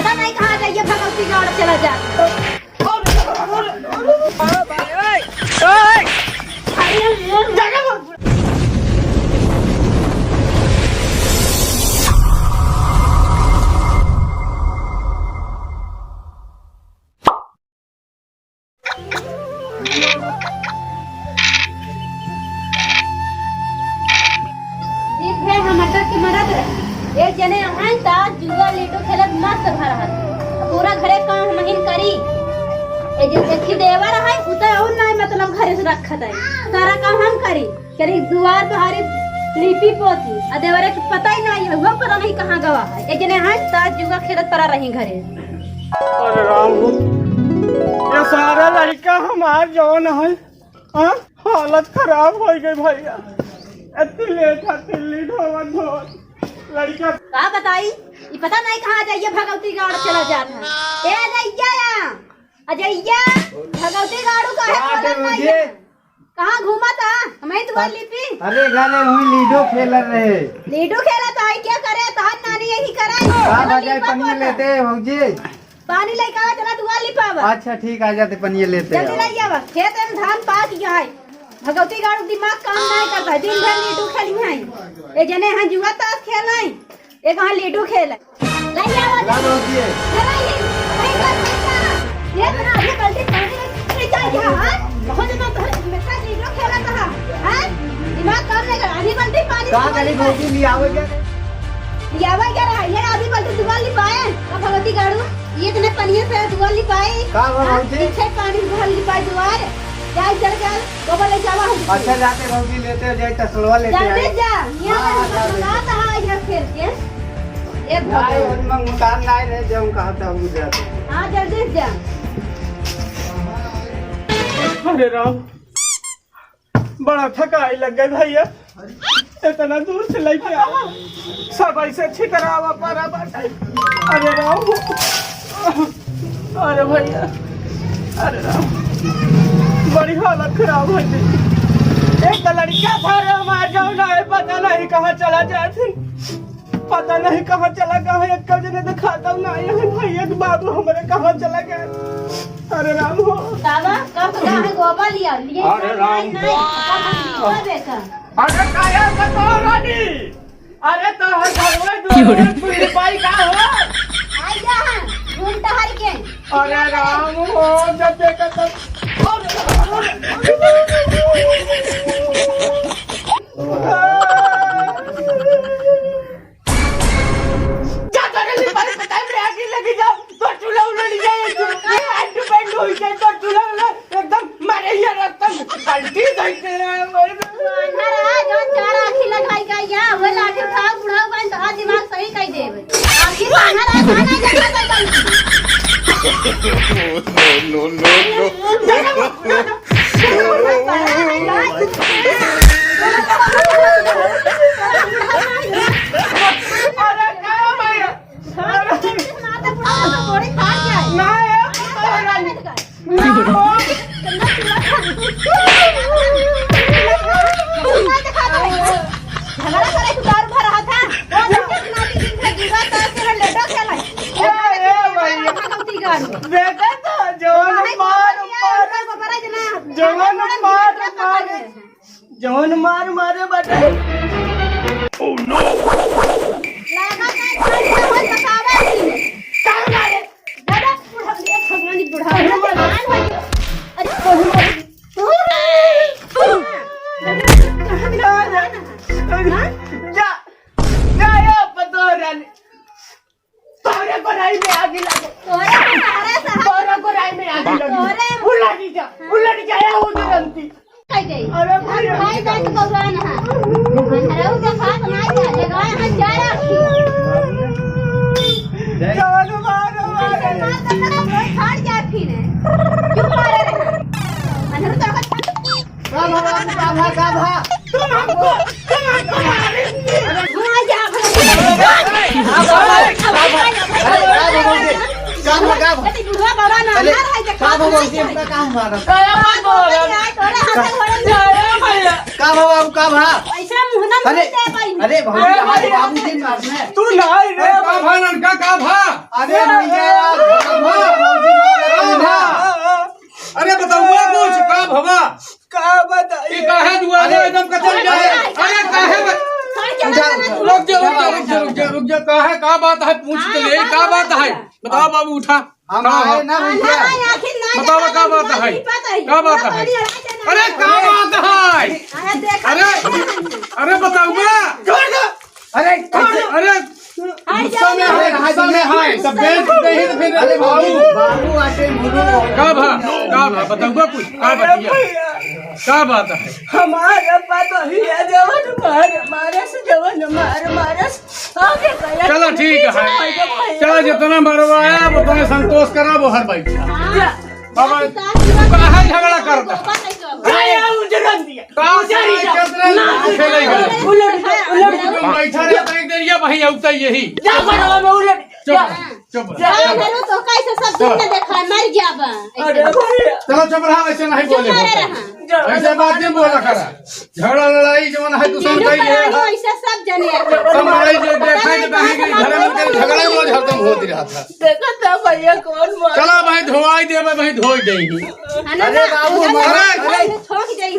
पता नहीं कहाँ जाइए भगवती गौड़ चला जा। एक जने यहाँ ता जुआ लीडो खेलत मस्त भर हाथ पूरा घरे काम महीन करी ए जे देखी देवर है उता और नहीं मतलब घरे से रखत है सारा काम हम करी दुआर बहारी लिपि पोती आ देवर के पता ही नहीं है वो पर नहीं कहां गवा है एक जने यहाँ ता जुआ खेलत पड़ा रही घरे। अरे राम ये सारा लड़का हमार जौन है हालत खराब हो गई भैया इतनी लेट होवत लड़का का बताई ये पता नहीं कहाँ जाइए भगवती गाड़ चला जाता है ए अजैया भगवती गाड़ू का है कहाँ घूमा था हमें दुआ लिपि अरे गाने हुई लीडो खेल रहे लीडो खेला था क्या करे तहन नानी यही कराई पनिया लेते भौजी पानी लेके आवा चला दुआ लिपावा। अच्छा ठीक आ जाते पनिया लेते जल्दी ले आवा खेत में धान पाक गया है भगवती गाड़ू दिमाग काम नहीं करता दिन भर लीडो खेली है ए जने हां जुआ ताश खेल है एक हां लीडो खेल है ले आवा भौजी चलाइए नहीं कर सकता ये बना ये गलती पानी ले जा हां बहुत ना तो हमेशा लीडो खेला था हां दिमाग काम नहीं कर आधी बाल्टी पानी का करी भौजी ले आओगे लियावा क्या रहा ये आधी बाल्टी दुआ लिपाए अब भगवती गाड़ू ये इतने पानी से दुआ लिपाए का भौजी पीछे पानी भर लिपाए दुआर जाए चल चल गोबर ले जावा अच्छा जाते भौजी लेते जाए तसलवा लेते जल्दी जा यहां लगाता है इधर खेल के एक भाई मन मुतान नहीं रहे जो कहा था हम जाते हां जल्दी जा। अरे राम बड़ा थकाई लग गई भैया इतना दूर से लेके आवा सब ऐसे अच्छी तरह आवा पारा बाटा अरे राम अरे भैया अरे राम बड़ी हालत खराब हो गई एक लड़का था रे हमारा जाओ ना पता नहीं कहाँ चला जाते पता नहीं कहाँ चला गया एक जने दिखाता ना भैया के बाबू हमारे कहाँ चला गया अरे राम हो दादा कब कहाँ है गोबर लिया लिए अरे राम बेटा अरे काया बतो रानी अरे तो हर घर में दूर पाई का हो आई जा घूम टहल के अरे राम हो जब देखा तो एकदम मारे ये रतन पलटी देते हैं अंधारा जो चार आंखें लगाई गई है वो लाठी उठा बुढ़ा बन तो दिमाग सही कह देवे आखिर अंधारा खाना No. अरे क्या भैया जवान मार मारे बटे ओह नो अरे भाई जाए तो कौरान है अंधेरा के साथ ना जगह है जाए जवान मार मारे छाड़ जाए फिर क्यों मारे अंधेरा तो का भा तुम हमको मारेंगे घुमा जा अरे बाबू दिन मारने तू नहीं रे का भा लड़का का भा अरे भैया बात है पूछ तो ले का बात है बताओ बाबू उठा हम आए ना भैया बताओ का बात है का बात है अरे का बात है अरे बताओ अरे अरे गुस्सा में है सब बेच नहीं तो फिर अरे बाबू आटे मुनो का बताऊंगा कुछ का बतिया का बात है हमारा पता ही है जवन मारे से जवन मारे आगे गया चलो ठीक है चलो जितना मरवाया उतना संतोष करा वो हर भाई बाबा कहाँ झगड़ा करता बैठा रहता एक देर भाई औता यही चुप चलो चुप रहा वैसे नहीं बोले ऐसे बात नहीं बोला करा झगड़ा लड़ाई जवन है तू सुन कही है सब लड़ाई जो देखा है कहीं के घर में के झगड़ा में हरदम होती रहा था देखा भैया कौन चलो भाई धोवाई दे भाई धोई देंगी अरे बाबू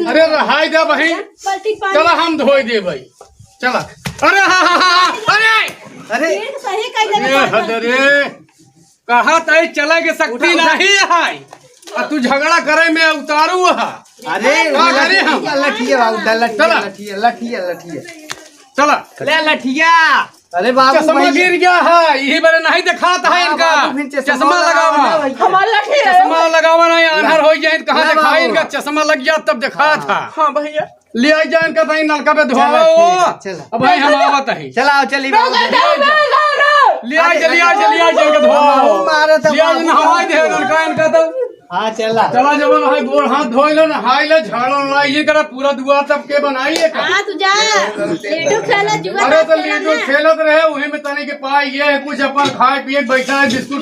अरे रहाई दे भाई चलो हम धोई दे भाई चला अरे अरे अरे कहा तय चला के शक्ति नहीं है और तू झगड़ा करे में उतारू है अरे हम लठिया बाबू लठिया चला ले लठिया अरे बाबू चश्मा गिर गया है यही बारे नहीं दिखाता है इनका चश्मा लगावा हमारा चश्मा लगावा नहीं आधार हो जाए कहाँ दिखा इनका चश्मा लग गया तब दिखा था हाँ भैया ले आई जाए इनका भाई नलका पे धोआ अब भाई हम आवत है चलाओ चली ले आई जाए धोआ ले आई नहाई दे नलका इनका तो हाँ चला जब भाई गोड़ हाथ धोई लो नहाई लो झाड़ो ये करा पूरा दुआ तब के बनाइए का अरे तो लीडो खेलत रहे वही में तने के पाई ये कुछ अपन खाए पिए बैठा है बिस्कुट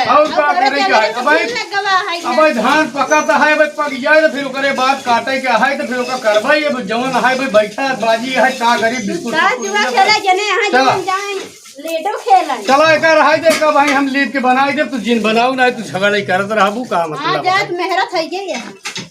और का करे का अब भाई धान पकाता है भाई पक जाए तो फिर ओकरे बाद काटे के है तो फिर ओका करबा ये जवन है भाई बैठा बाजी है का गरीब बिस्कुट चलो एक रहा दे का भाई हम लीड के बनाई दे तू जिन बनाऊ ना तू झगड़ा करत रहबू का मतलब मेहनत है